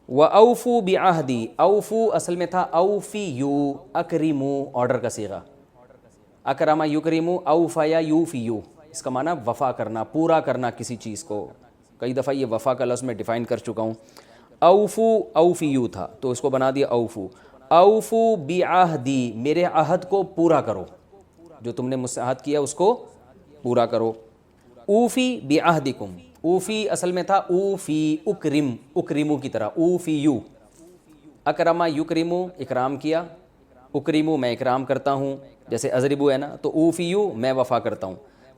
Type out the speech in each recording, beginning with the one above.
وَأَوْفُوا بِعَهْدِي، اوفو اصل میں تھا اوفیو، اکریمو آرڈر کا صیغہ، اکرما یکریمو، اوفیا یوفیو، اس کا معنی وفا کرنا، پورا کرنا کسی چیز کو. کئی دفعہ یہ وفا کا لفظ میں ڈیفائن کر چکا ہوں. اوفو اوفیو تھا تو اس کو بنا دیا اوفو. اوفو بعہدی، میرے عہد کو پورا کرو، جو تم نے مجھ سے عہد کیا اس کو پورا کرو. اوفی بعہدکم، اوفی اصل میں تھا اوفی، اکرم، اکریمو کی طرح، اوفیو، اکرما یکریمو اکرام کیا، اکریمو میں اکرام کرتا ہوں، جیسے اضربو ہے نا، تو اوفیو میں وفا کرتا ہوں.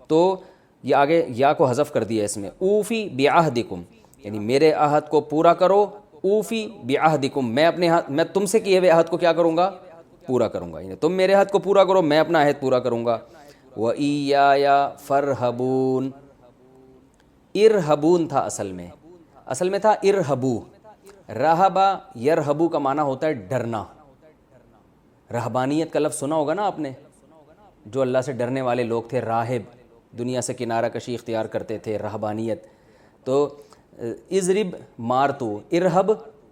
تو یہ آگے یا کو حذف کر دیا اس میں. اوفی بعہدکم یعنی میرے عہد کو پورا کرو. اوفی بعہدکم میں تم سے کیے ہوئے عہد کو کیا کروں گا؟ پورا کروں گا. یعنی تم میرے عہد کو پورا کرو، میں اپنا عہد پورا کروں گا. وَإِيَّايَ فَارْهَبُونَ، ارہبون تھا اصل میں تھا ارہبو. رہبا یرہبو کا معنی ہوتا ہے ڈرنا. رہبانیت کا لفظ سنا ہوگا نا آپ نے، جو اللہ سے ڈرنے والے لوگ تھے، راہب، دنیا سے کنارہ کشی اختیار کرتے تھے، رہبانیت. تو اضرب مار تو، ارہب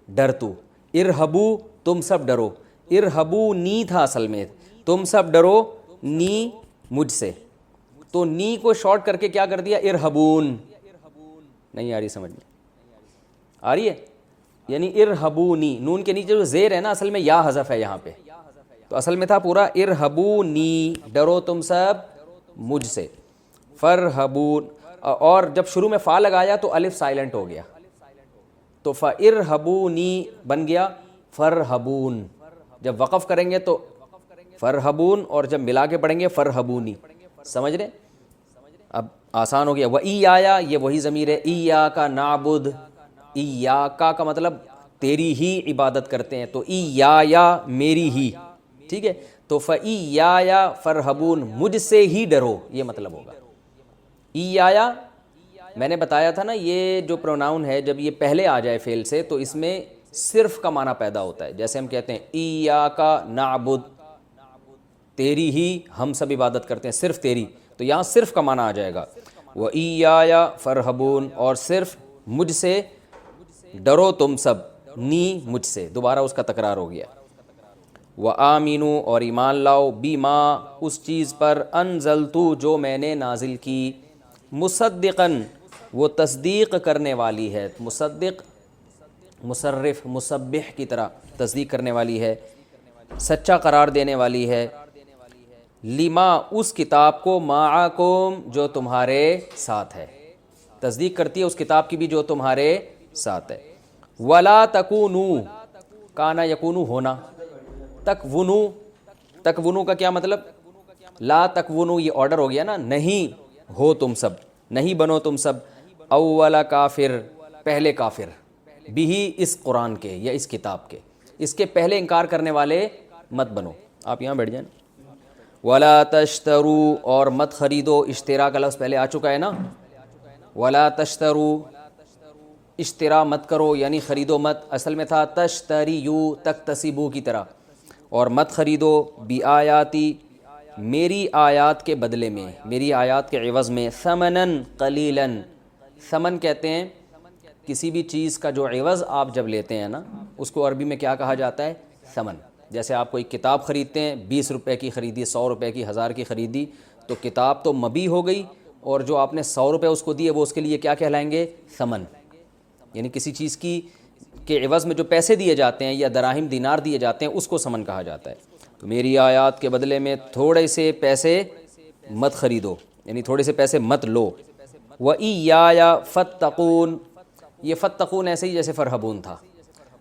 ڈر تو، ارہبو تم سب ڈرو. ارہبو نی تھا اصل میں، تم سب ڈرو نی مجھ سے. تو نی کو شارٹ کر کے کیا کر دیا؟ ارہبون. نہیں آ رہی سمجھ میں؟ آ رہی ہے؟ یعنی ارہبونی، نون کے نیچے جو زیر ہے نا اصل میں یا حذف ہے یہاں پہ، تو اصل میں تھا پورا ارہبونی، ڈرو تم سب مجھ سے. فرہبون، اور جب شروع میں فا لگایا تو الف سائلنٹ ہو گیا، تو فارہبونی بن گیا فرہبون. جب وقف کریں گے تو فرہبون، اور جب ملا کے پڑھیں گے فرہبونی. سمجھ رہے؟ اب آسان ہو گیا. وَإِيَّايَ، یہ وہی ضمیر ہے. إِيَّاكَ نَعْبُدُ، إِيَّاكَ کا مطلب تیری ہی عبادت کرتے ہیں، تو إِيَّايَ میری ہی، ٹھیک ہے. تو فَإِيَّايَ فَارْهَبُونَ، مجھ سے ہی ڈرو، یہ مطلب ہوگا. إِيَّايَ میں نے بتایا تھا نا، یہ جو پروناؤن ہے جب یہ پہلے آ جائے فعل سے تو اس میں صرف کا معنی پیدا ہوتا ہے. جیسے ہم کہتے ہیں إِيَّاكَ نَعْبُدُ، تیری ہی ہم سب عبادت کرتے ہیں، صرف تیری، تو یہاں صرف کا معنی آ جائے گا. وَإِيَّايَ فَارْهَبُونَ، اور صرف مجھ سے ڈرو تم سب، نی مجھ سے، دوبارہ اس کا تکرار ہو گیا. وَآمِنُوا، اور ایمان لاؤ، بِمَا اس چیز پر، أَنزَلْتُ جو میں نے نازل کی، مصدقاً وہ تصدیق کرنے والی ہے، مصدق مصرف مسبح کی طرح تصدیق کرنے والی ہے، سچا قرار دینے والی ہے. لما اس کتاب کو، معکم جو تمہارے ساتھ ہے، تصدیق کرتی ہے اس کتاب کی بھی جو تمہارے ساتھ ہے. ولا تکونوا، کانا یکونو ہونا، تکونو، تکونو کا کیا مطلب؟ لا تکونو یہ آرڈر ہو گیا نا، نہیں ہو تم سب، نہیں بنو تم سب. اول کافر، پہلے کافر، بھی اس قرآن کے یا اس کتاب کے، اس کے پہلے انکار کرنے والے مت بنو. آپ یہاں بیٹھ جائیں. ولا تشترو، اور مت خریدو، اشترا کا لفظ پہلے آ چکا ہے نا. ولا تشترو، اشترا مت کرو یعنی خریدو مت، اصل میں تھا تشتریو، تکتسبو کی طرح. اور مت خریدو بآیاتی میری آیات کے بدلے میں، میری آیات کے عوض میں، ثمنن قلیلاً. ثمن کہتے ہیں کسی بھی چیز کا جو عوض آپ جب لیتے ہیں نا، اس کو عربی میں کیا کہا جاتا ہے؟ ثمن. جیسے آپ کوئی کتاب خریدتے ہیں، 20 روپے کی خریدی، 100 روپے کی، 1000 کی خریدی، تو کتاب تو مبیع ہو گئی، اور جو آپ نے 100 روپے اس کو دیے وہ اس کے لیے کیا کہلائیں گے؟ ثمن. یعنی کسی چیز کی کے عوض میں جو پیسے دیے جاتے ہیں یا دراہم دینار دیے جاتے ہیں اس کو ثمن کہا جاتا ہے. تو میری آیات کے بدلے میں تھوڑے سے پیسے مت خریدو، یعنی تھوڑے سے پیسے مت لو. وَإِيَّايَ فَاتَّقُونَ، یہ فتقون ایسے ہی جیسے فرہبون تھا،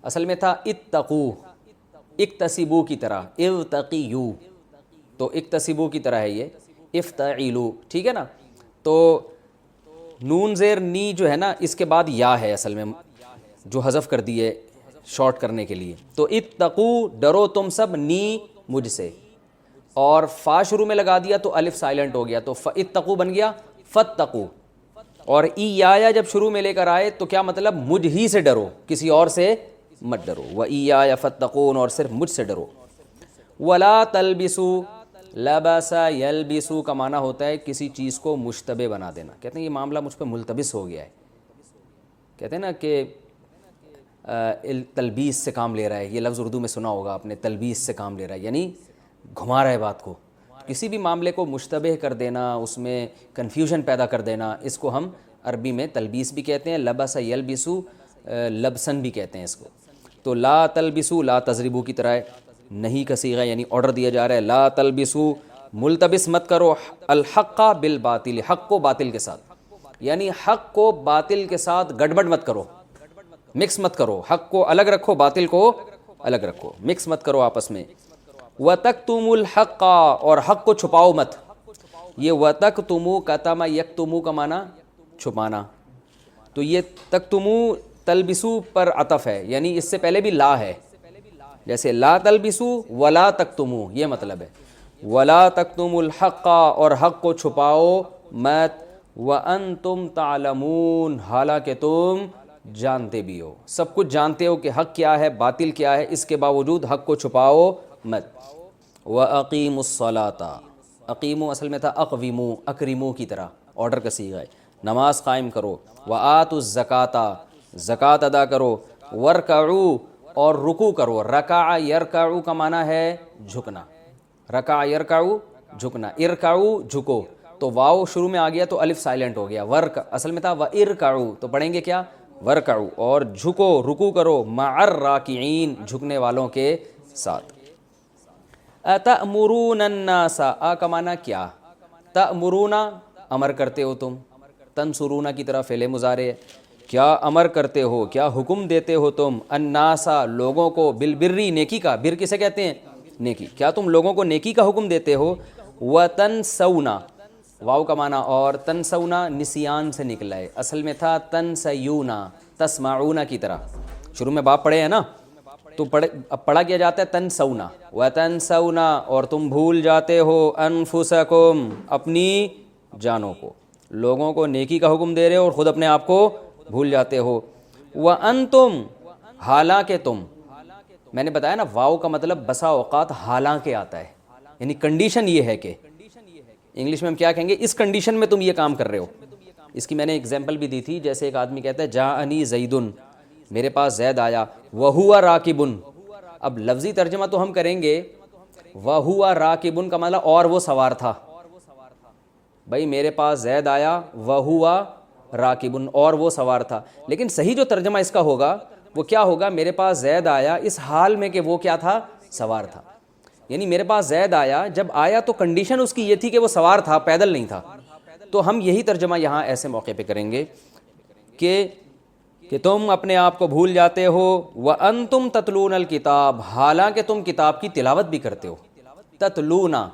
اصل میں تھا اتقو، اکتسبو کی طرح، اغتقیو، تو اکتسبو کی طرح ہے یہ، افتعلو، ٹھیک ہے نا. تو نون زیر نی جو ہے نا اس کے بعد یا ہے اصل میں، جو حذف کر دیے شارٹ کرنے کے لیے. تو اتقو ڈرو تم سب، نی مجھ سے، اور فا شروع میں لگا دیا تو الف سائلنٹ ہو گیا، تو اتقو بن گیا فتقو. اور ایایا جب شروع میں لے کر آئے تو کیا مطلب؟ مجھ ہی سے ڈرو، کسی اور سے مت ڈرو. وَإِيَّايَ فَاتَّقُونَ، اور صرف مجھ سے ڈرو. وَلَا تَلْبِسُوا، لَبَسَ يَلْبِسُ کا معنی ہوتا ہے کسی چیز کو مشتبہ بنا دینا. کہتے ہیں یہ معاملہ مجھ پہ ملتبس ہو گیا ہے. کہتے ہیں نا کہ تلبیس سے کام لے رہا ہے. یہ لفظ اردو میں سنا ہوگا آپ نے, تلبیس سے کام لے رہا ہے, یعنی گھما رہا ہے بات کو. کسی بھی معاملے کو مشتبہ کر دینا, اس میں کنفیوژن پیدا کر دینا, اس کو ہم عربی میں تلبیس بھی کہتے ہیں. لبس یلبسو لبسن بھی کہتے ہیں اس کو. تو لا تلبسو لا تضربو کی طرح ہے, نہیں کا صیغہ یعنی آرڈر دیا جا رہا ہے. لا تلبسو ملتبس مت کرو الحق بالباطل, حق کو باطل کے ساتھ, یعنی حق کو باطل کے ساتھ گڑبڑ مت کرو, مکس مت کرو. حق کو الگ رکھو, باطل کو الگ رکھو, مکس مت کرو آپس میں. وَتَكْتُمُ الْحَقَّ, اور حق کو چھپاؤ مت. یہ وَتَكْتُمُ کتم یکتمو کا معنی چھپانا, تو یہ تکتمو تلبسو پر عطف ہے, یعنی اس سے پہلے بھی لا ہے, جیسے لا تلبسو ولا تکتمو, یہ مطلب ہے. ولا تکتموا الحق, اور حق کو چھپاؤ مت. وانتم تعلمون, حالانکہ تم جانتے بھی ہو, سب کچھ جانتے ہو کہ حق کیا ہے باطل کیا ہے, اس کے باوجود حق کو چھپاؤ مت. وَأَقِيمُوا الصَّلَاةَ, اقیمو اصل میں تھا اقویمو, اکریمو کی طرح, آرڈر کا صیغہ ہے. نماز قائم کرو. وَآتُوا الزَّكَاةَ, زکوٰۃ ادا کرو. وَارْكَعُوا, اور رکوع کرو. رکع یرکع کا معنی ہے جھکنا, رکع یرکع جھکنا. ارکعوا جھکو, تو واو شروع میں آ گیا تو الف سائلنٹ ہو گیا. ورک اصل میں تھا وَإِرْكَعُوا, تو پڑھیں گے کیا ورکعوا, اور جھکو رکوع کرو. مع الراکعین, جھکنے والوں کے ساتھ. اتأمرون الناس, آ کا معنی کیا, تأمرون امر کرتے ہو تم, تنصرون کی طرح فعل مضارع ہے. کیا امر کرتے ہو, کیا حکم دیتے ہو تم, الناس لوگوں کو, بالبری نیکی کا, بر کسے کہتے ہیں نیکی, کیا تم لوگوں کو نیکی کا حکم دیتے ہو. وتنسون, واو کا معنی, اور تنسون نسیان سے نکلا ہے, اصل میں تھا تنسیون تسمعون کی طرح, شروع میں باپ پڑھے ہیں نا, تو اب پڑھا کیا جاتا ہے تنسون. وتنسون, اور تم بھول جاتے ہو, انفسکم, اپنی جانوں کو. لوگوں کو نیکی کا حکم دے رہے ہو اور خود اپنے آپ کو بھول جاتے ہو. وانتم, حالانکہ تم, میں نے بتایا نا واو کا مطلب بسا اوقات حالانکہ آتا ہے, یعنی کنڈیشن یہ ہے کہ, انگلش میں ہم کیا کہیں گے, اس کنڈیشن میں تم یہ کام کر رہے ہو. اس کی میں نے ایگزامپل بھی دی تھی, جیسے ایک آدمی کہتا ہے جاءنی زیدن, میرے پاس زید آیا. وہو راکبن, اب لفظی ترجمہ تو ہم کریں گے وہو راکبن کا مطلب اور وہ سوار تھا. بھائی میرے پاس زید آیا, وہو راکبن, اور وہ سوار تھا. لیکن صحیح جو ترجمہ اس کا ہوگا وہ کیا ہوگا, میرے پاس زید آیا اس حال میں کہ وہ کیا تھا, سوار تھا. یعنی میرے پاس زید آیا, جب آیا تو کنڈیشن اس کی یہ تھی کہ وہ سوار تھا, پیدل نہیں تھا. تو ہم یہی ترجمہ یہاں ایسے موقع پہ کریں گے کہ تم اپنے آپ کو بھول جاتے ہو. وَأَنْتُمْ تَتْلُونَ الْكِتَابَ, حالانکہ تم کتاب کی تلاوت بھی کرتے ہو. تتلونا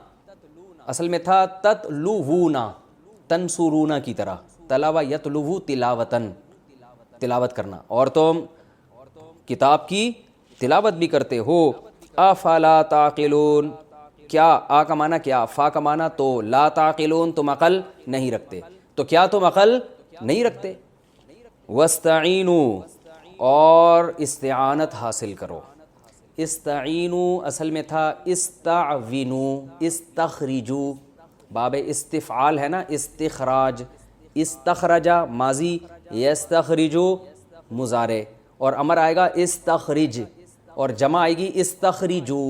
اصل میں تھا تتلوونا, تنصرون کی طرح, تلاوہ یتلوو تلاوتن, تلاوت کرنا, اور تم کتاب کی تلاوت بھی کرتے ہو. افلا تعقلون, کیا, آ کا معنی کیا, فا کا معنی تو, لا تعقلون تم عقل نہیں رکھتے, تو کیا تم عقل نہیں رکھتے. واستعینوا, اور استعانت حاصل کرو. استعینوا اصل میں تھا استعوینوا, استخرجوا, باب استفعال ہے نا, استخراج, استخرجا ماضی, یستخرجو مضارع, اور امر آئے گا استخرج, اور جمع آئے گی استخرجو.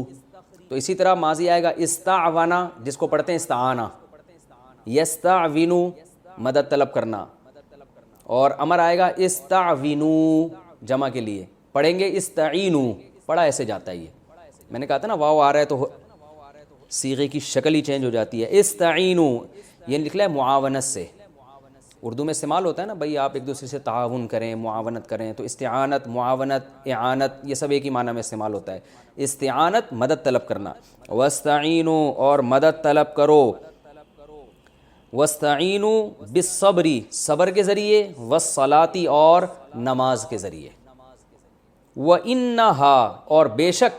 تو اسی طرح ماضی آئے گا استعونا, جس کو پڑھتے ہیں استعانہ, یستعوینو مدد طلب کرنا, اور امر آئے گا استعوینو جمع کے لیے, پڑھیں گے استعینو, پڑھا ایسے جاتا ہے. یہ میں نے کہا تھا نا واو آ رہا ہے تو صیغے کی شکل ہی چینج ہو جاتی ہے. استعینو یہ نکلا ہے معاونت سے, اردو میں استعمال ہوتا ہے نا بھائی, آپ ایک دوسرے سے تعاون کریں, معاونت کریں, تو استعانت, معاونت, اعانت, یہ سب ایک ہی معنی میں استعمال ہوتا ہے. استعانت مدد طلب کرنا. واستعینوا, اور مدد طلب کرو. واستعینوا بالصبر, صبر کے ذریعے, والصلاۃ, اور نماز کے ذریعے. وَإِنَّهَا, اور بے شک,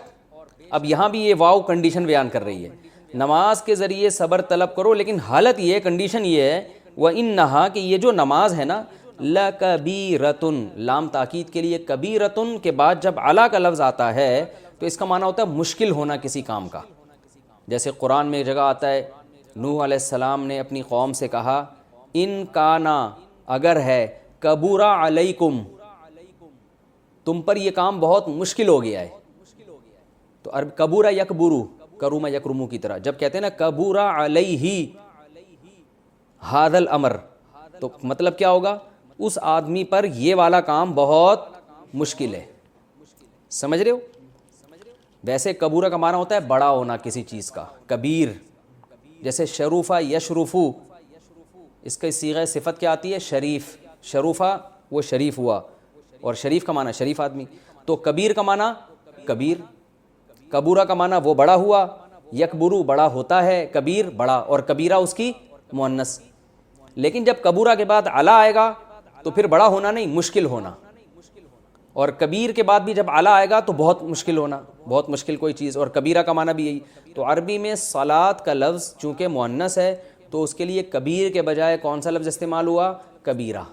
اب یہاں بھی یہ واو کنڈیشن بیان کر رہی ہے, نماز کے ذریعے صبر طلب کرو, لیکن حالت یہ ہے, کنڈیشن یہ ہے, وَإِنَّهَا, کہ یہ جو نماز ہے نا, لَكَبِيرَةٌ, لام تاکید کے لیے, کبیرتن کے بعد جب علا کا لفظ آتا ہے تو اس کا معنی ہوتا ہے مشکل ہونا کسی کام کا. جیسے قرآن میں ایک جگہ آتا ہے, نوح علیہ السلام نے اپنی قوم سے کہا, ان کانا, اگر ہے, کبورا علیکم, تم پر یہ کام بہت مشکل ہو گیا ہے. تو عرب کبورا یکبرو، کروما یکرمو کی طرح جب کہتے ہیں نا کبورا علیہ ھذا الامر، تو مطلب کیا ہوگا؟ اس آدمی پر یہ والا کام بہت مشکل ہے. سمجھ رہے ہو؟ ویسے کبورا کا معنی ہوتا ہے بڑا ہونا کسی چیز کا، کبیر. جیسے شروفہ یشرفو، اس کا صیغہ صفت کیا آتی ہے؟ شریف. شروفہ وہ شریف ہوا، اور شریف کا معنی شریف آدمی. تو کبیر کا معنی کبیر، کبورا کا معنی وہ بڑا ہوا، یکبرو بڑا ہوتا ہے، کبیر بڑا، اور کبیرہ اس کی مؤنث. لیکن جب کبورا کے بعد علا آئے گا تو پھر بڑا ہونا نہیں، مشکل ہونا. اور کبیر کے بعد بھی جب علا آئے گا تو بہت مشکل ہونا، بہت مشکل کوئی چیز. اور کبیرہ کا معنی بھی یہی. تو عربی میں صلاۃ کا لفظ چونکہ مؤنث ہے تو اس کے لیے کبیر کے بجائے کون سا لفظ استعمال ہوا؟ کبیرہ.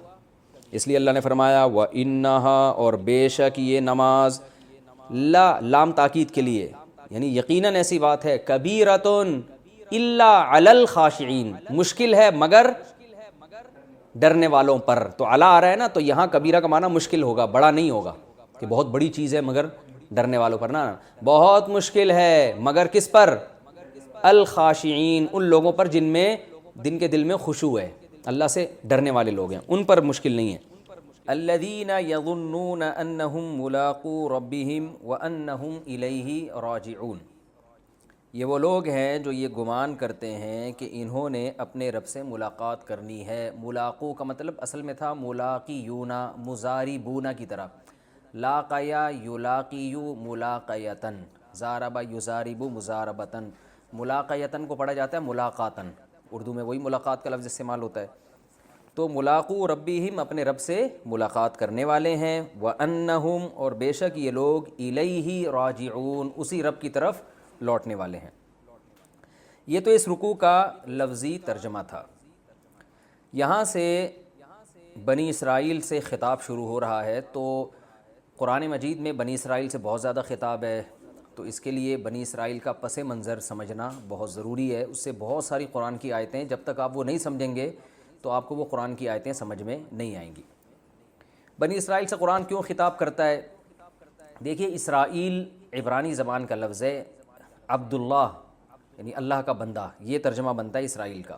اس لیے اللہ نے فرمایا وَإِنَّهَا، اور بے شک یہ نماز، لا لام تاکید کے لیے، یعنی یقیناً ایسی بات ہے، کبیرۃن الا علی الخاشعین، مشکل ہے مگر ڈرنے والوں پر. تو علا آ رہا ہے نا، تو یہاں کبیرہ کا معنی مشکل ہوگا، بڑا نہیں ہوگا کہ بہت بڑی چیز ہے مگر ڈرنے والوں پر. نا بہت مشکل ہے مگر کس پر؟ الخاشعین، ان لوگوں پر جن میں دن کے دل میں خشوع ہے، اللہ سے ڈرنے والے لوگ ہیں، ان پر مشکل نہیں ہے. الذین یظنون انہم ملاقو ربہم وانہم الیہ راجعون، یہ وہ لوگ ہیں جو یہ گمان کرتے ہیں کہ انہوں نے اپنے رب سے ملاقات کرنی ہے. ملاقو کا مطلب اصل میں تھا ملاقیونا، مزاربونا کی طرح. لاقیا یلاقیو ملاقیتن، زاربا یزاربو مزاربتن. ملاقیتن کو پڑھا جاتا ہے ملاقاتن، اردو میں وہی ملاقات کا لفظ استعمال ہوتا ہے. تو ملاقو ربہم، اپنے رب سے ملاقات کرنے والے ہیں. وانہم، اور بے شک یہ لوگ الیہ راجعون، اسی رب کی طرف لوٹنے والے ہیں. یہ تو اس رکوع کا لفظی ترجمہ تھا. یہاں سے بنی اسرائیل سے خطاب شروع ہو رہا ہے. تو قرآن مجید میں بنی اسرائیل سے بہت زیادہ خطاب ہے، تو اس کے لیے بنی اسرائیل کا پس منظر سمجھنا بہت ضروری ہے. اس سے بہت ساری قرآن کی آیتیں، جب تک آپ وہ نہیں سمجھیں گے تو آپ کو وہ قرآن کی آیتیں سمجھ میں نہیں آئیں گی. بنی اسرائیل سے قرآن کیوں خطاب کرتا ہے؟ دیکھیے، اسرائیل عبرانی زبان کا لفظ ہے، عبداللہ یعنی اللہ کا بندہ، یہ ترجمہ بنتا ہے اسرائیل کا.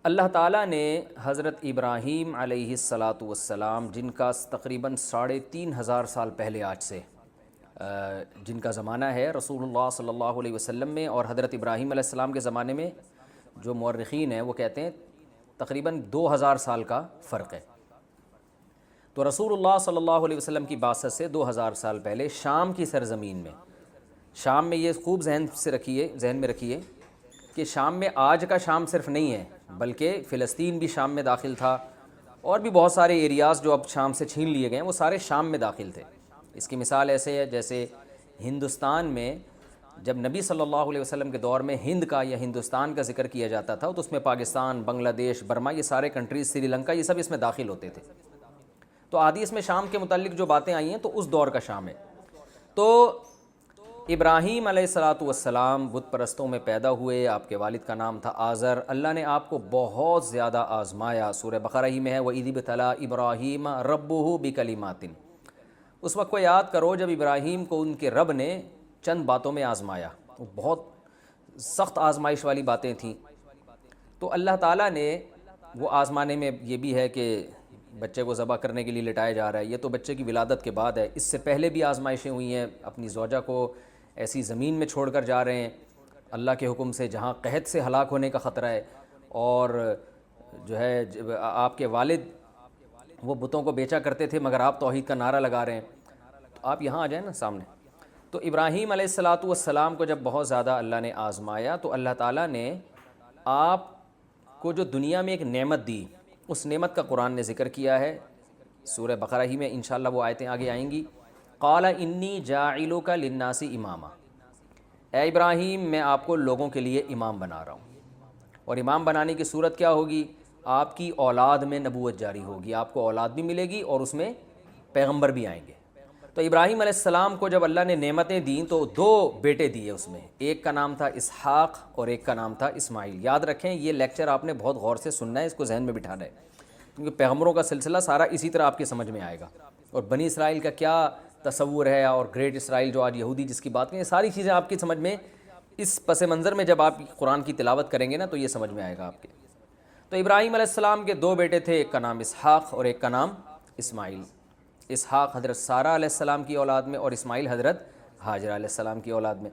اللہ تعالیٰ نے حضرت ابراہیم علیہ السلام، جن کا تقریباً 3500 سال پہلے آج سے جن کا زمانہ ہے رسول اللہ صلی اللہ علیہ وسلم میں، اور حضرت ابراہیم علیہ السلام کے زمانے میں جو مورخین ہیں وہ کہتے ہیں تقریباً 2000 سال کا فرق ہے. تو رسول اللہ صلی اللہ علیہ وسلم کی بعثت سے 2000 سال پہلے شام کی سرزمین میں، شام میں یہ خوب ذہن میں رکھیے کہ شام میں آج کا شام صرف نہیں ہے، بلکہ فلسطین بھی شام میں داخل تھا، اور بھی بہت سارے ایریاز جو اب شام سے چھین لیے گئے ہیں وہ سارے شام میں داخل تھے. اس کی مثال ایسے ہے جیسے ہندوستان میں جب نبی صلی اللہ علیہ وسلم کے دور میں ہند کا یا ہندوستان کا ذکر کیا جاتا تھا تو اس میں پاکستان، بنگلہ دیش، برما، یہ سارے کنٹریز، سری لنکا، یہ سب اس میں داخل ہوتے تھے. تو احادیث میں شام کے متعلق جو باتیں آئی ہیں تو اس دور کا شام ہے. تو ابراہیم علیہ السلام بت پرستوں میں پیدا ہوئے، آپ کے والد کا نام تھا آزر. اللہ نے آپ کو بہت زیادہ آزمایا. سورہ بقرہ ہی میں ہے وَإِذِ ابْتَلَىٰ إِبْرَاهِيمَ رَبُّهُ بِكَلِمَاتٍ. اس وقت کو یاد کرو جب ابراہیم کو ان کے رب نے چند باتوں میں آزمایا. وہ بہت سخت آزمائش والی باتیں تھیں. تو اللہ تعالیٰ نے وہ آزمانے میں یہ بھی ہے کہ بچے کو ذبح کرنے کے لیے لٹایا جا رہا ہے، یہ تو بچے کی ولادت کے بعد ہے. اس سے پہلے بھی آزمائشیں ہوئی ہیں، اپنی زوجہ کو ایسی زمین میں چھوڑ کر جا رہے ہیں اللہ کے حکم سے جہاں قحط سے ہلاک ہونے کا خطرہ ہے، اور جو ہے آپ کے والد وہ بتوں کو بیچا کرتے تھے مگر آپ توحید کا نعرہ لگا رہے ہیں. تو آپ یہاں آ جائیں نا سامنے. تو ابراہیم علیہ السلام کو جب بہت زیادہ اللہ نے آزمایا تو اللہ تعالیٰ نے آپ کو جو دنیا میں ایک نعمت دی، اس نعمت کا قرآن نے ذکر کیا ہے. سورہ بقرہ ہی میں انشاءاللہ وہ آیتیں آگے آئیں گی. قال انی جاعلک للناس اماما، اے ابراہیم میں آپ کو لوگوں کے لیے امام بنا رہا ہوں. اور امام بنانے کی صورت کیا ہوگی؟ آپ کی اولاد میں نبوت جاری ہوگی، آپ کو اولاد بھی ملے گی اور اس میں پیغمبر بھی آئیں گے. تو ابراہیم علیہ السلام کو جب اللہ نے نعمتیں دیں تو 2 بیٹے دیے اس میں، ایک کا نام تھا اسحاق اور ایک کا نام تھا اسماعیل. یاد رکھیں یہ لیکچر آپ نے بہت غور سے سننا ہے، اس کو ذہن میں بٹھانا ہے، کیونکہ پیغمبروں کا سلسلہ سارا اسی طرح آپ کی سمجھ میں آئے گا. اور بنی اسرائیل کا کیا تصور ہے، اور گریٹ اسرائیل جو آج یہودی جس کی بات کریں، یہ ساری چیزیں آپ کی سمجھ میں اس پس منظر میں جب آپ قرآن کی تلاوت کریں گے نا تو یہ سمجھ میں آئے گا آپ کے۔ تو ابراہیم علیہ السلام کے دو بیٹے تھے، ایک کا نام اسحاق اور ایک کا نام اسماعیل۔ اسحاق حضرت سارہ علیہ السلام کی اولاد میں، اور اسماعیل حضرت ہاجرہ علیہ السلام کی اولاد میں۔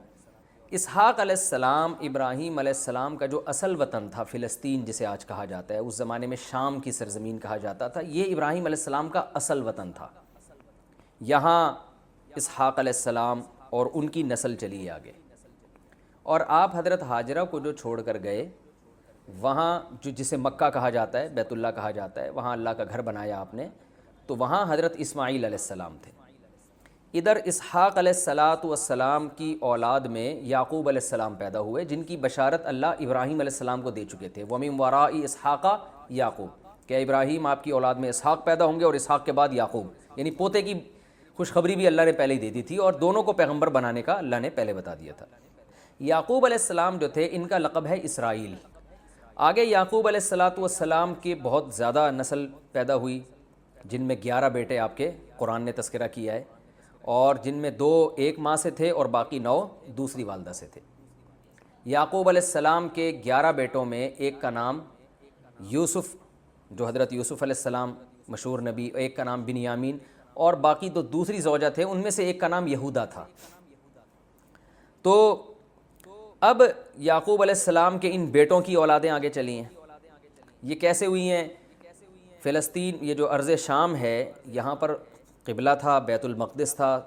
اسحاق علیہ السلام ابراہیم علیہ السلام کا جو اصل وطن تھا، فلسطین جسے آج کہا جاتا ہے، اس زمانے میں شام کی سرزمین کہا جاتا تھا، یہ ابراہیم علیہ السلام کا اصل وطن تھا۔ یہاں اسحاق علیہ السلام اور ان کی نسل چلی آگے، اور آپ حضرت ہاجرہ کو جو چھوڑ کر گئے، وہاں جو جسے مکہ کہا جاتا ہے، بیت اللہ کہا جاتا ہے، وہاں اللہ کا گھر بنایا آپ نے، تو وہاں حضرت اسماعیل علیہ السلام تھے۔ ادھر اسحاق علیہ السلام کی اولاد میں یعقوب علیہ السلام پیدا ہوئے، جن کی بشارت اللہ ابراہیم علیہ السلام کو دے چکے تھے، وَمِن وَرَاءِ اسحاق یعقوب، کہ ابراہیم آپ کی اولاد میں اسحاق پیدا ہوں گے، اور اسحاق کے بعد یعقوب، یعنی پوتے کی خوشخبری بھی اللہ نے پہلے ہی دے دی تھی، اور دونوں کو پیغمبر بنانے کا اللہ نے پہلے بتا دیا تھا۔ یعقوب علیہ السلام جو تھے، ان کا لقب ہے اسرائیل۔ آگے یعقوب علیہ السلام کے بہت زیادہ نسل پیدا ہوئی، جن میں 11 بیٹے آپ کے قرآن نے تذکرہ کیا ہے، اور جن میں 2 ایک ماں سے تھے اور باقی 9 دوسری والدہ سے تھے۔ یعقوب علیہ السلام کے 11 بیٹوں میں ایک کا نام یوسف، جو حضرت یوسف علیہ السلام مشہور نبی، ایک کا نام بنیامین، اور باقی تو دوسری زوجہ تھے، ان میں سے ایک کا نام یہودا تھا۔ تو اب یعقوب علیہ السلام کے ان بیٹوں کی اولادیں آگے چلی ہیں۔ یہ کیسے ہوئی ہیں؟ فلسطین، یہ جو ارض شام ہے، یہاں پر قبلہ تھا، بیت المقدس تھا،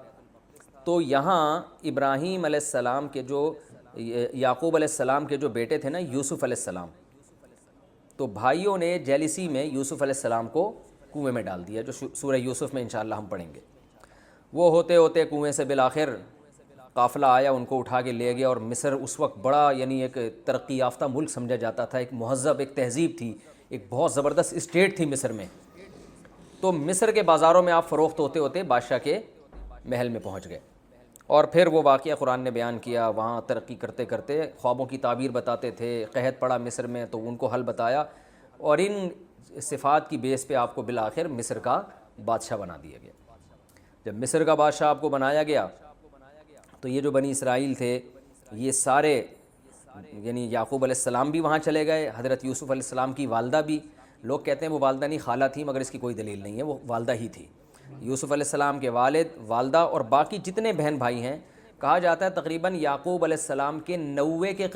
تو یہاں ابراہیم علیہ السلام کے جو یعقوب علیہ السلام کے جو بیٹے تھے نا، یوسف علیہ السلام، تو بھائیوں نے جیلسی میں یوسف علیہ السلام کو کنویں میں ڈال دیا، جو سورہ یوسف میں انشاءاللہ ہم پڑھیں گے۔ وہ ہوتے ہوتے کنویں سے بالآخر قافلہ آیا، ان کو اٹھا کے لے گیا، اور مصر اس وقت بڑا، یعنی ایک ترقی یافتہ ملک سمجھا جاتا تھا، ایک مہذب، ایک تہذیب تھی، ایک بہت زبردست اسٹیٹ تھی مصر میں۔ تو مصر کے بازاروں میں آپ فروخت ہوتے ہوتے بادشاہ کے محل میں پہنچ گئے، اور پھر وہ واقعہ قرآن نے بیان کیا، وہاں ترقی کرتے کرتے خوابوں کی تعبیر بتاتے تھے، قحط پڑا مصر میں تو ان کو حل بتایا، اور ان صفات کی بیس پہ آپ کو بالآخر مصر کا بادشاہ بنا دیا گیا۔ جب مصر کا بادشاہ آپ کو بنایا گیا تو یہ جو بنی اسرائیل تھے، یہ سارے، یعنی یعقوب علیہ السلام بھی وہاں چلے گئے، حضرت یوسف علیہ السلام کی والدہ بھی، لوگ کہتے ہیں وہ والدہ نہیں خالہ تھی، مگر اس کی کوئی دلیل نہیں ہے، وہ والدہ ہی تھی۔ یوسف علیہ السلام کے والد، والدہ، اور باقی جتنے بہن بھائی ہیں، کہا جاتا ہے تقریباً یعقوب علیہ السلام کے 90 کے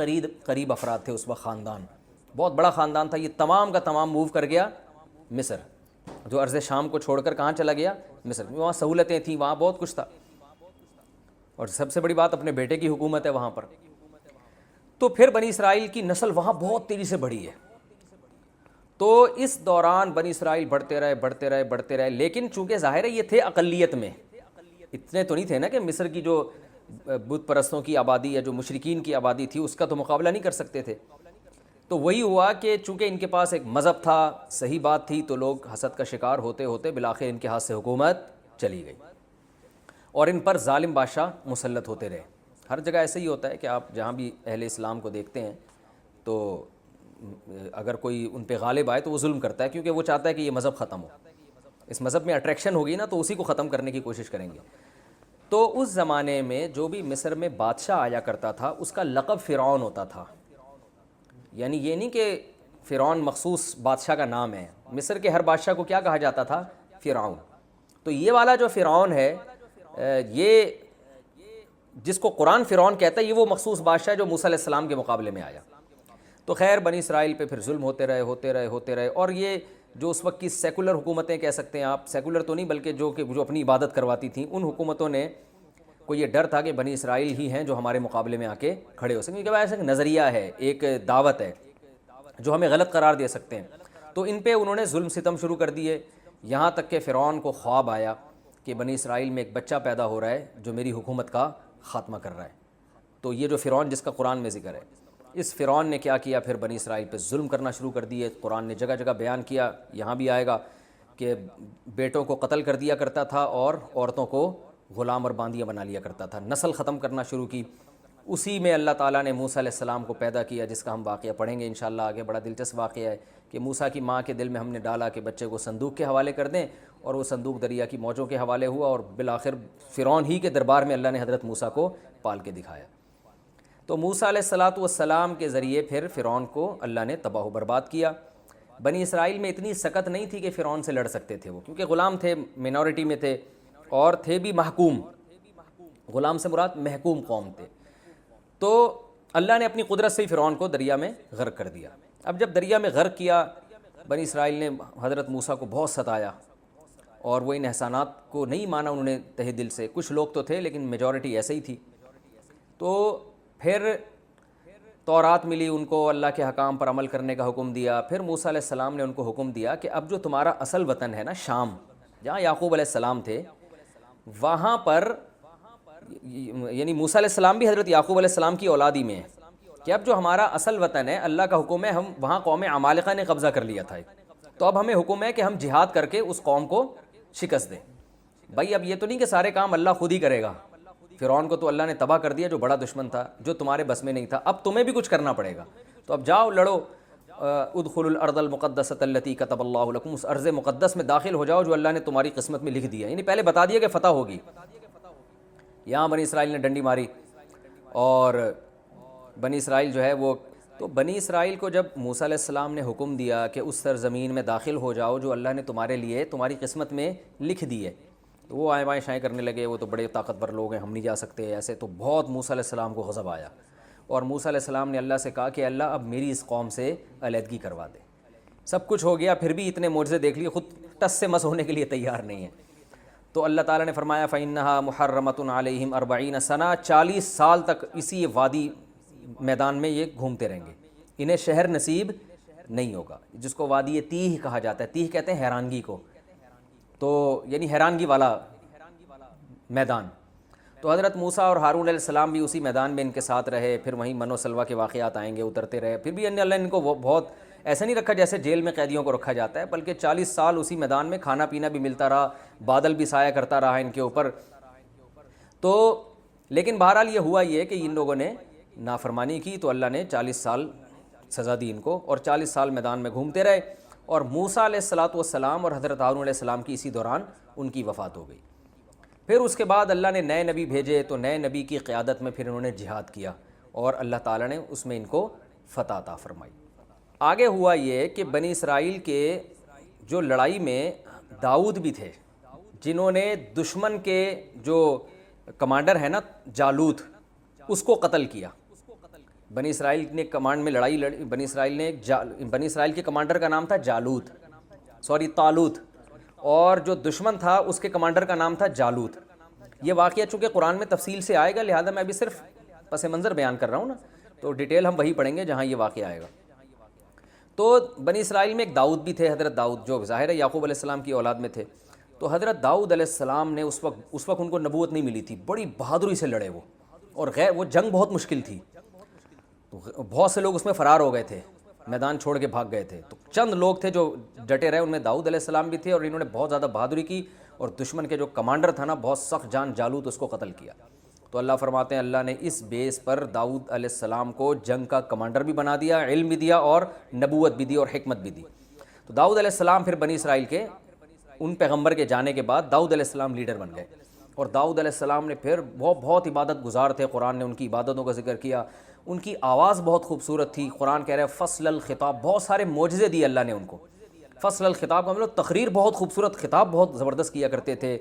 قریب افراد تھے اس وقت، خاندان بہت بڑا خاندان تھا۔ یہ تمام کا تمام موو کر گیا مصر، جو ارض شام کو چھوڑ کر کہاں چلا گیا؟ مصر۔ وہاں سہولتیں تھیں، وہاں بہت کچھ تھا، اور سب سے بڑی بات اپنے بیٹے کی حکومت ہے وہاں پر۔ تو پھر بنی اسرائیل کی نسل وہاں بہت تیزی سے بڑھی ہے۔ تو اس دوران بنی اسرائیل بڑھتے رہے، لیکن چونکہ ظاہر ہے یہ تھے اقلیت میں، اتنے تو نہیں تھے نا کہ مصر کی جو بت پرستوں کی آبادی یا جو مشرکین کی آبادی تھی اس کا تو مقابلہ نہیں کر سکتے تھے۔ تو وہی ہوا کہ چونکہ ان کے پاس ایک مذہب تھا، صحیح بات تھی، تو لوگ حسد کا شکار ہوتے ہوتے بالآخر ان کے ہاتھ سے حکومت چلی گئی، اور ان پر ظالم بادشاہ مسلط ہوتے رہے۔ ہر جگہ ایسے ہی ہوتا ہے کہ آپ جہاں بھی اہل اسلام کو دیکھتے ہیں تو اگر کوئی ان پہ غالب آئے تو وہ ظلم کرتا ہے، کیونکہ وہ چاہتا ہے کہ یہ مذہب ختم ہو، اس مذہب میں اٹریکشن ہوگی نا تو اسی کو ختم کرنے کی کوشش کریں گے۔ تو اس زمانے میں جو بھی مصر میں بادشاہ آیا کرتا تھا اس کا لقب فرعون ہوتا تھا، یعنی یہ نہیں کہ فرعون مخصوص بادشاہ کا نام ہے، مصر کے ہر بادشاہ کو کیا کہا جاتا تھا؟ فرعون۔ تو یہ والا جو فرعون ہے، یہ جس کو قرآن فرعون کہتا ہے، یہ وہ مخصوص بادشاہ ہے جو موسیٰ علیہ السلام کے مقابلے میں آیا۔ تو خیر بنی اسرائیل پہ پھر ظلم ہوتے رہے، اور یہ جو اس وقت کی سیکولر حکومتیں کہہ سکتے ہیں آپ، سیکولر تو نہیں بلکہ جو اپنی عبادت کرواتی تھیں، ان حکومتوں نے کو یہ ڈر تھا کہ بنی اسرائیل ہی ہیں جو ہمارے مقابلے میں آ کے کھڑے ہو سکیں، کیونکہ ایسا ایک نظریہ ہے، ایک دعوت ہے جو ہمیں غلط قرار دے سکتے ہیں۔ تو ان پہ انہوں نے ظلم ستم شروع کر دیے، یہاں تک کہ فرعون کو خواب آیا کہ بنی اسرائیل میں ایک بچہ پیدا ہو رہا ہے جو میری حکومت کا خاتمہ کر رہا ہے۔ تو یہ جو فرعون جس کا قرآن میں ذکر ہے، اس فرعون نے کیا کیا؟ پھر بنی اسرائیل پہ ظلم کرنا شروع کر دیے۔ قرآن نے جگہ جگہ بیان کیا، یہاں بھی آئے گا کہ بیٹوں کو قتل کر دیا کرتا تھا اور عورتوں کو غلام اور باندیاں بنا لیا کرتا تھا، نسل ختم کرنا شروع کی۔ اسی میں اللہ تعالیٰ نے موسیٰ علیہ السلام کو پیدا کیا، جس کا ہم واقعہ پڑھیں گے انشاءاللہ آگے۔ بڑا دلچسپ واقعہ ہے کہ موسیٰ کی ماں کے دل میں ہم نے ڈالا کہ بچے کو صندوق کے حوالے کر دیں، اور وہ صندوق دریا کی موجوں کے حوالے ہوا، اور بالآخر فرعون ہی کے دربار میں اللہ نے حضرت موسیٰ کو پال کے دکھایا۔ تو موسیٰ علیہ السلام کے ذریعے پھر فرعون کو اللہ نے تباہ و برباد کیا۔ بنی اسرائیل میں اتنی سکت نہیں تھی کہ فرعون سے لڑ سکتے تھے وہ، کیونکہ غلام تھے، مینورٹی میں تھے، اور تھے بھی محکوم، غلام سے مراد محکوم قوم تھے۔ تو اللہ نے اپنی قدرت سے ہی فرعون کو دریا میں غرق کر دیا۔ اب جب دریا میں غرق کیا، بنی اسرائیل نے حضرت موسیٰ کو بہت ستایا، اور وہ ان احسانات کو نہیں مانا انہوں نے تہہ دل سے۔ کچھ لوگ تو تھے لیکن میجورٹی ایسے ہی تھی۔ تو پھر تورات ملی ان کو، اللہ کے حکام پر عمل کرنے کا حکم دیا۔ پھر موسیٰ علیہ السلام نے ان کو حکم دیا کہ اب جو تمہارا اصل وطن ہے نا شام، جہاں یعقوب علیہ السلام تھے، وہاں پر، یعنی موسیٰ علیہ السلام بھی حضرت یعقوب علیہ السلام کی اولادی میں ہے، کہ اب جو ہمارا اصل وطن ہے، اللہ کا حکم ہے، ہم وہاں قوم عمالقہ نے قبضہ کر لیا تھا، تو اب ہمیں حکم ہے کہ ہم جہاد کر کے اس قوم کو شکست دیں۔ بھائی اب یہ تو نہیں کہ سارے کام اللہ خود ہی کرے گا، فرعون کو تو اللہ نے تباہ کر دیا جو بڑا دشمن تھا، جو تمہارے بس میں نہیں تھا، اب تمہیں بھی کچھ کرنا پڑے گا، تو اب جاؤ لڑو، ادخلوا الارض المقدسۃ التی کتب اللہ لکم، اس ارض مقدس میں داخل ہو جاؤ جو اللہ نے تمہاری قسمت میں لکھ دیا، یعنی پہلے بتا دیا کہ فتح ہوگی۔ یہاں بنی اسرائیل نے ڈنڈی ماری، اور بنی اسرائیل جو ہے وہ، تو بنی اسرائیل کو جب موسیٰ علیہ السلام نے حکم دیا کہ اس سرزمین میں داخل ہو جاؤ جو اللہ نے تمہارے لیے تمہاری قسمت میں لکھ دی ہے، تو وہ آئیں بائیں شائیں کرنے لگے، وہ تو بڑے طاقتور لوگ ہیں، ہم نہیں جا سکتے ایسے، تو بہت موسیٰ علیہ السلام کو غضب آیا، اور موسیٰ علیہ السلام نے اللہ سے کہا کہ اللہ اب میری اس قوم سے علیحدگی کروا دے۔ سب کچھ ہو گیا، پھر بھی اتنے معجزے دیکھ لیے، خود ٹس سے مس ہونے کے لیے تیار نہیں ہے۔ تو اللہ تعالیٰ نے فرمایا فَإِنَّهَا مُحَرَّمَةٌ عَلَيْهِمْ 40 سنہ، 40 سال تک اسی وادی میدان میں یہ گھومتے رہیں گے، انہیں شہر نصیب نہیں ہوگا، جس کو وادی تیہ کہا جاتا ہے۔ تیہ کہتے ہیں حیرانگی کو، تو یعنی حیرانگی والا میدان۔ تو حضرت موسیٰ اور ہارون علیہ السلام بھی اسی میدان میں ان کے ساتھ رہے، پھر وہیں من و سلویٰ کے واقعات آئیں گے، اترتے رہے، پھر بھی اللہ نے ان کو بہت ایسا نہیں رکھا جیسے جیل میں قیدیوں کو رکھا جاتا ہے، بلکہ 40 سال اسی میدان میں کھانا پینا بھی ملتا رہا، بادل بھی سایہ کرتا رہا ان کے اوپر۔ تو لیکن بہرحال یہ ہوا یہ کہ ان لوگوں نے نافرمانی کی، تو اللہ نے 40 سال سزا دی ان کو، اور 40 سال میدان میں گھومتے رہے، اور موسیٰ علیہ السلام اور حضرت ہارون علیہ السلام کی اسی دوران ان کی وفات ہو گئی۔ پھر اس کے بعد اللہ نے نئے نبی بھیجے، تو نئے نبی کی قیادت میں پھر انہوں نے جہاد کیا، اور اللہ تعالیٰ نے اس میں ان کو فتح عطا فرمائی۔ آگے ہوا یہ کہ بنی اسرائیل کے جو لڑائی میں داؤد بھی تھے، جنہوں نے دشمن کے جو کمانڈر ہے نا جالوت، اس کو قتل کیا۔ بنی اسرائیل نے کمانڈ میں لڑائی لڑی، بنی اسرائیل کے کمانڈر کا نام تھا طالوت، اور جو دشمن تھا اس کے کمانڈر کا نام تھا جالوت۔ یہ واقعہ چونکہ قرآن میں تفصیل سے آئے گا، لہذا میں ابھی صرف پس منظر بیان کر رہا ہوں نا، تو ڈیٹیل ہم وہی پڑھیں گے جہاں یہ واقعہ آئے گا۔ تو بنی اسرائیل میں ایک داؤد بھی تھے، حضرت داؤد، جو ظاہر ہے یعقوب علیہ السلام کی اولاد میں تھے۔ تو حضرت داؤد علیہ السلام نے اس وقت ان کو نبوت نہیں ملی تھی، بڑی بہادری سے لڑے وہ، اور وہ جنگ بہت مشکل تھی، تو بہت سے لوگ اس میں فرار ہو گئے تھے، میدان چھوڑ کے بھاگ گئے تھے، تو چند لوگ تھے جو ڈٹے رہے، ان میں داؤد علیہ السلام بھی تھے، اور انہوں نے بہت زیادہ بہادری کی، اور دشمن کے جو کمانڈر تھا نا بہت سخت جان جالوت، اس کو قتل کیا۔ تو اللہ فرماتے ہیں اللہ نے اس بیس پر داؤد علیہ السلام کو جنگ کا کمانڈر بھی بنا دیا، علم بھی دیا، اور نبوت بھی دی، اور حکمت بھی دی۔ تو داؤد علیہ السلام پھر بنی اسرائیل کے ان پیغمبر کے جانے کے بعد داؤد علیہ السلام لیڈر بن گئے، اور داؤد علیہ السلام نے پھر بہت عبادت گزار تھے، قرآن نے ان کی عبادتوں کا ذکر کیا، ان کی آواز بہت خوبصورت تھی، قرآن کہہ رہا ہے فصل الخطاب، بہت سارے معجزے دیے اللہ نے ان کو۔ فصل الخطاب کا مطلب تقریر، بہت خوبصورت خطاب، بہت زبردست کیا کرتے تھے،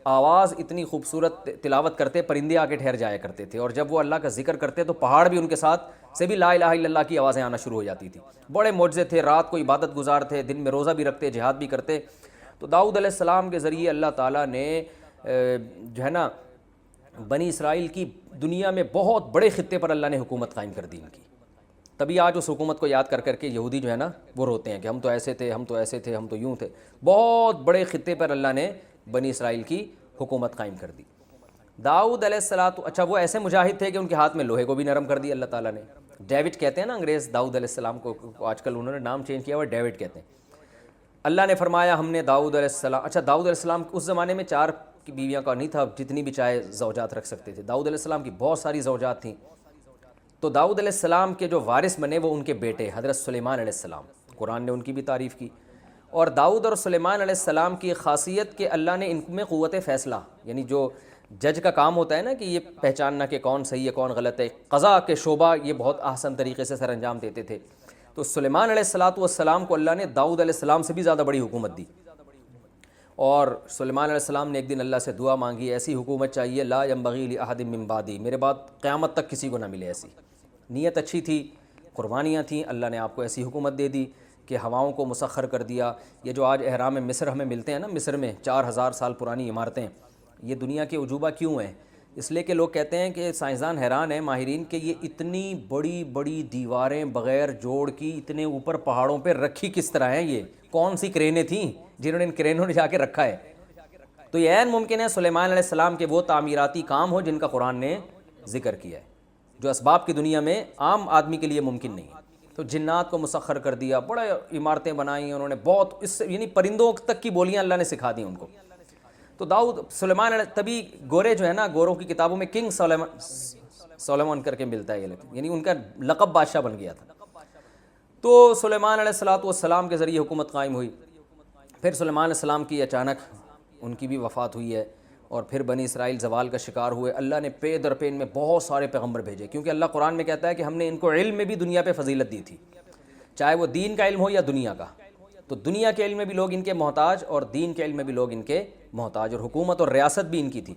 آواز اتنی خوبصورت، تلاوت کرتے پرندے آ کے ٹھہر جایا کرتے تھے، اور جب وہ اللہ کا ذکر کرتے تو پہاڑ بھی ان کے ساتھ سے بھی لا الہ الا اللہ کی آوازیں آنا شروع ہو جاتی تھی۔ بڑے معجزے تھے، رات کو عبادت گزار تھے، دن میں روزہ بھی رکھتے، جہاد بھی کرتے۔ تو داؤد علیہ السلام کے ذریعے اللہ تعالیٰ نے جو ہے نا بنی اسرائیل کی دنیا میں بہت بڑے خطے پر اللہ نے حکومت قائم کر دی ان کی۔ تبھی آج اس حکومت کو یاد کر کے یہودی جو ہے نا وہ روتے ہیں کہ ہم تو ایسے تھے، ہم تو ایسے تھے، ہم تو یوں تھے۔ بہت بڑے خطے پر اللہ نے بنی اسرائیل کی حکومت قائم کر دی۔ داؤد علیہ السلام، اچھا وہ ایسے مجاہد تھے کہ ان کے ہاتھ میں لوہے کو بھی نرم کر دیا اللہ تعالیٰ نے۔ ڈیوڈ کہتے ہیں نا انگریز داؤد علیہ السلام کو، آج کل انہوں نے نام چینج کیا ہوا، ڈیوڈ کہتے ہیں۔ اللہ نے فرمایا ہم نے داؤد علیہ السلام، اچھا داؤد علیہ السلام اس زمانے میں 4 بیویاں کا نہیں تھا، جتنی بھی چاہے زوجات رکھ سکتے تھے۔ داؤد علیہ السلام کی بہت ساری زوجات تھیں، تو داؤد علیہ السلام کے جو وارث بنے وہ ان کے بیٹے حضرت سلیمان علیہ السلام، قرآن نے ان کی بھی تعریف کی. اور داؤد اور سلیمان علیہ السلام کی خاصیت کہ اللہ نے ان میں قوت فیصلہ، یعنی جو جج کا کام ہوتا ہے نا کہ یہ پہچاننا کہ کون صحیح ہے کون غلط ہے، قضا کے شعبہ یہ بہت احسن طریقے سے سر انجام دیتے تھے. تو سلیمان علیہ السلام کو اللہ نے داؤد علیہ السلام سے بھی زیادہ بڑی حکومت دی. اور سلیمان علیہ السلام نے ایک دن اللہ سے دعا مانگی، ایسی حکومت چاہیے لا ينبغی لأحد من بعدی، میرے بعد قیامت تک کسی کو نہ ملے ایسی. نیت اچھی تھی، قربانیاں تھیں، اللہ نے آپ کو ایسی حکومت دے دی کہ ہواؤں کو مسخر کر دیا. یہ جو آج احرام مصر ہمیں ملتے ہیں نا، مصر میں 4000 سال پرانی عمارتیں، یہ دنیا کے عجوبہ کیوں ہیں؟ اس لیے کہ لوگ کہتے ہیں کہ سائنسدان حیران ہیں ماہرین کہ یہ اتنی بڑی بڑی دیواریں بغیر جوڑ کی اتنے اوپر پہاڑوں پہ رکھی کس طرح ہیں، یہ کون سی کرینیں تھیں جنہوں نے ان کرینوں نے جا کے رکھا ہے. تو یہ عین ممکن ہے سلیمان علیہ السلام کے وہ تعمیراتی کام ہو جن کا قرآن نے ذکر کیا ہے، جو اسباب کی دنیا میں عام آدمی کے لیے ممکن نہیں ہے. تو جنات کو مسخر کر دیا، بڑے عمارتیں بنائیں انہوں نے، بہت اس سے یعنی پرندوں تک کی بولیاں اللہ نے سکھا دی ان کو. تو داؤد سلیمان علیہ، تبھی گورے جو ہے نا، گوروں کی کتابوں میں کنگ سلیمان کر کے ملتا ہے یہ، یعنی ان کا لقب بادشاہ بن گیا تھا. تو سلیمان علیہ السلام کے ذریعے حکومت قائم ہوئی. پھر سلیمان علیہ السلام کی اچانک ان کی بھی وفات ہوئی ہے، اور پھر بنی اسرائیل زوال کا شکار ہوئے. اللہ نے پے در پے ان میں بہت سارے پیغمبر بھیجے، کیونکہ اللہ قرآن میں کہتا ہے کہ ہم نے ان کو علم میں بھی دنیا پہ فضیلت دی تھی، چاہے وہ دین کا علم ہو یا دنیا کا. تو دنیا کے علم میں بھی لوگ ان کے محتاج، اور دین کے علم میں بھی لوگ ان کے محتاج، اور حکومت اور ریاست بھی ان کی تھی.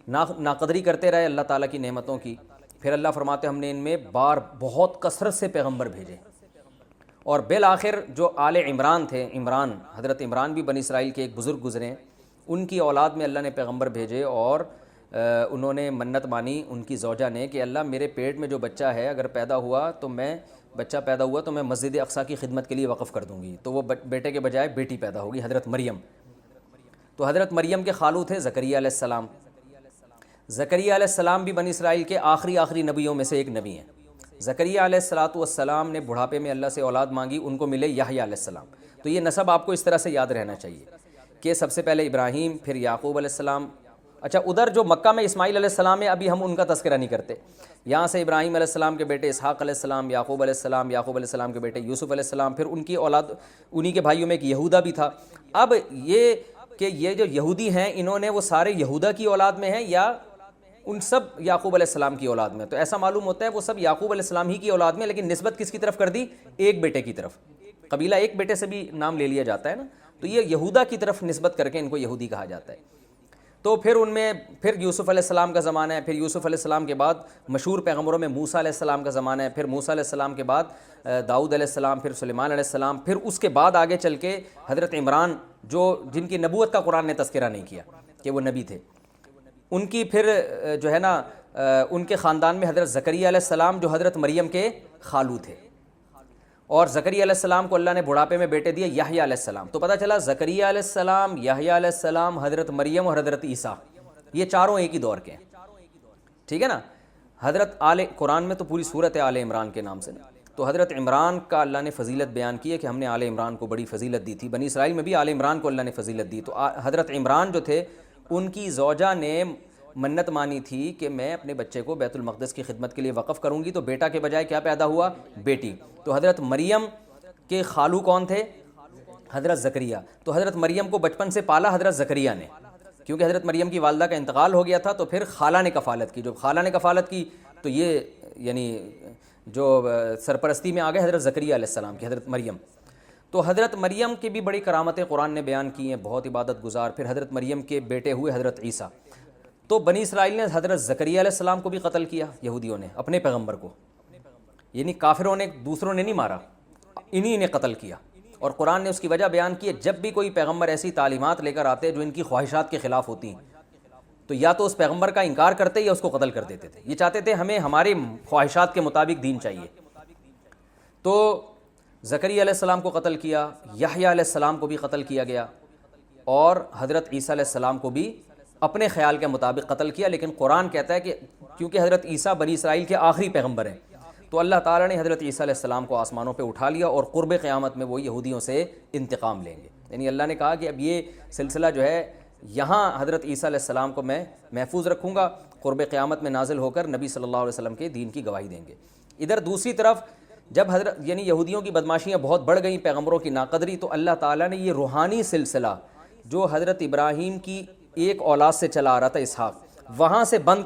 ناقدری کرتے رہے اللہ تعالیٰ کی نعمتوں کی. پھر اللہ فرماتے ہم نے ان میں بہت کثرت سے پیغمبر بھیجے. اور بالآخر جو آل عمران تھے، حضرت عمران بھی بنی اسرائیل کے ایک بزرگ گزرے، ان کی اولاد میں اللہ نے پیغمبر بھیجے. اور انہوں نے منت مانی ان کی زوجہ نے کہ اللہ میرے پیٹ میں جو بچہ ہے اگر بچہ پیدا ہوا تو میں مسجد اقصیٰ کی خدمت کے لیے وقف کر دوں گی. تو وہ بیٹے کے بجائے بیٹی پیدا ہوگی، حضرت مریم. تو حضرت مریم کے خالو تھے زکریا علیہ السلام. زکریا علیہ السلام بھی بنی اسرائیل کے آخری نبیوں میں سے ایک نبی ہیں. زکریا علیہ السلام نے بڑھاپے میں اللہ سے اولاد مانگی، ان کو ملے یحییٰ علیہ السلام. تو یہ نسب آپ کو اس طرح سے یاد رہنا چاہیے کہ سب سے پہلے ابراہیم، پھر یعقوب علیہ السلام. اچھا، ادھر جو مکہ میں اسماعیل علیہ السلام ہے، ابھی ہم ان کا تذکرہ نہیں کرتے. یہاں سے ابراہیم علیہ السلام کے بیٹے اسحاق علیہ السلام، یعقوب علیہ السلام کے بیٹے یوسف علیہ السلام، پھر ان کی اولاد انہی کے بھائیوں میں ایک یہودا بھی تھا. اب یہ جو یہودی ہیں انہوں نے وہ سارے یہودا کی اولاد میں ہیں یا ان سب یعقوب علیہ السلام کی اولاد میں؟ تو ایسا معلوم ہوتا ہے وہ سب یعقوب علیہ السلام ہی کی اولاد میں، لیکن نسبت کس کی طرف کر دی؟ ایک بیٹے کی طرف. قبیلہ ایک بیٹے سے بھی نام لے لیا جاتا ہے نا، تو یہ یہودا کی طرف نسبت کر کے ان کو یہودی کہا جاتا ہے. تو پھر ان میں پھر یوسف علیہ السلام کا زمانہ ہے. پھر یوسف علیہ السلام کے بعد مشہور پیغمبروں میں موسیٰ علیہ السلام کا زمانہ ہے. پھر موسیٰ علیہ السلام کے بعد داؤد علیہ السلام، پھر سلیمان علیہ السلام. پھر اس کے بعد آگے چل کے حضرت عمران، جن کی نبوت کا قرآن نے تذکرہ نہیں کیا کہ وہ نبی تھے، ان کی پھر جو ہے نا ان کے خاندان میں حضرت زکریا علیہ السلام جو حضرت مریم کے خالو تھے. اور زکریا علیہ السلام کو اللہ نے بڑھاپے میں بیٹے دیے یحییٰ علیہ السلام. تو پتہ چلا زکریا علیہ السلام، یحییٰ علیہ السلام، حضرت مریم اور حضرت عیسیٰ، یہ چاروں ایک ہی دور کے ہیں. ٹھیک ہے نا. قرآن میں تو پوری صورت ہے آل عمران کے نام سے. تو حضرت عمران کا اللہ نے فضیلت بیان کی ہے کہ ہم نے آل عمران کو بڑی فضیلت دی تھی. بنی اسرائیل میں بھی آل عمران کو اللہ نے فضیلت دی. تو حضرت عمران جو تھے ان کی زوجہ نے منت مانی تھی کہ میں اپنے بچے کو بیت المقدس کی خدمت کے لیے وقف کروں گی. تو بیٹا کے بجائے کیا پیدا ہوا؟ بیٹی. تو حضرت مریم کے خالو کون تھے؟ حضرت زکریا. تو حضرت مریم کو بچپن سے پالا حضرت زکریا نے، کیونکہ حضرت مریم کی والدہ کا انتقال ہو گیا تھا. تو پھر خالہ نے کفالت کی. جب خالہ نے کفالت کی تو یہ یعنی جو سرپرستی میں آ گئے حضرت زکریا علیہ السلام کی، حضرت مریم. تو حضرت مریم کی بھی بڑی کرامتیں قرآن نے بیان کی ہیں، بہت عبادت گزار. پھر حضرت مریم کے بیٹے ہوئے حضرت عیسیٰ. تو بنی اسرائیل نے حضرت زکریا علیہ السلام کو بھی قتل کیا، یہودیوں نے اپنے پیغمبر کو، یعنی کافروں نے دوسروں نے نہیں مارا، انہی نے قتل کیا. اور قرآن نے اس کی وجہ بیان کی ہے، جب بھی کوئی پیغمبر ایسی تعلیمات لے کر آتے جو ان کی خواہشات کے خلاف ہوتی ہیں تو یا تو اس پیغمبر کا انکار کرتے یا اس کو قتل کر دیتے تھے. یہ چاہتے تھے ہمیں ہماری خواہشات کے مطابق دین چاہیے. تو زکریا علیہ السلام کو قتل کیا، یحییٰ علیہ السلام کو بھی قتل کیا گیا، اور حضرت عیسیٰ علیہ السلام کو بھی اپنے خیال کے مطابق قتل کیا. لیکن قرآن کہتا ہے کہ کیونکہ حضرت عیسیٰ بنی اسرائیل کے آخری پیغمبر ہیں تو اللہ تعالیٰ نے حضرت عیسیٰ علیہ السلام کو آسمانوں پہ اٹھا لیا، اور قرب قیامت میں وہ یہودیوں سے انتقام لیں گے. یعنی اللہ نے کہا کہ اب یہ سلسلہ جو ہے یہاں حضرت عیسیٰ علیہ السلام کو میں محفوظ رکھوں گا، قرب قیامت میں نازل ہو کر نبی صلی اللہ علیہ وسلم کے دین کی گواہی دیں گے۔ ادھر دوسری طرف جب حضرت یعنی یہودیوں کی بدماشیاں بہت بڑھ گئیں، پیغمبروں کی ناقدری، تو اللہ تعالیٰ نے یہ روحانی سلسلہ جو حضرت ابراہیم کی ایک اولاد سے چلا آ رہا تھا اسحاق، وہاں سے بند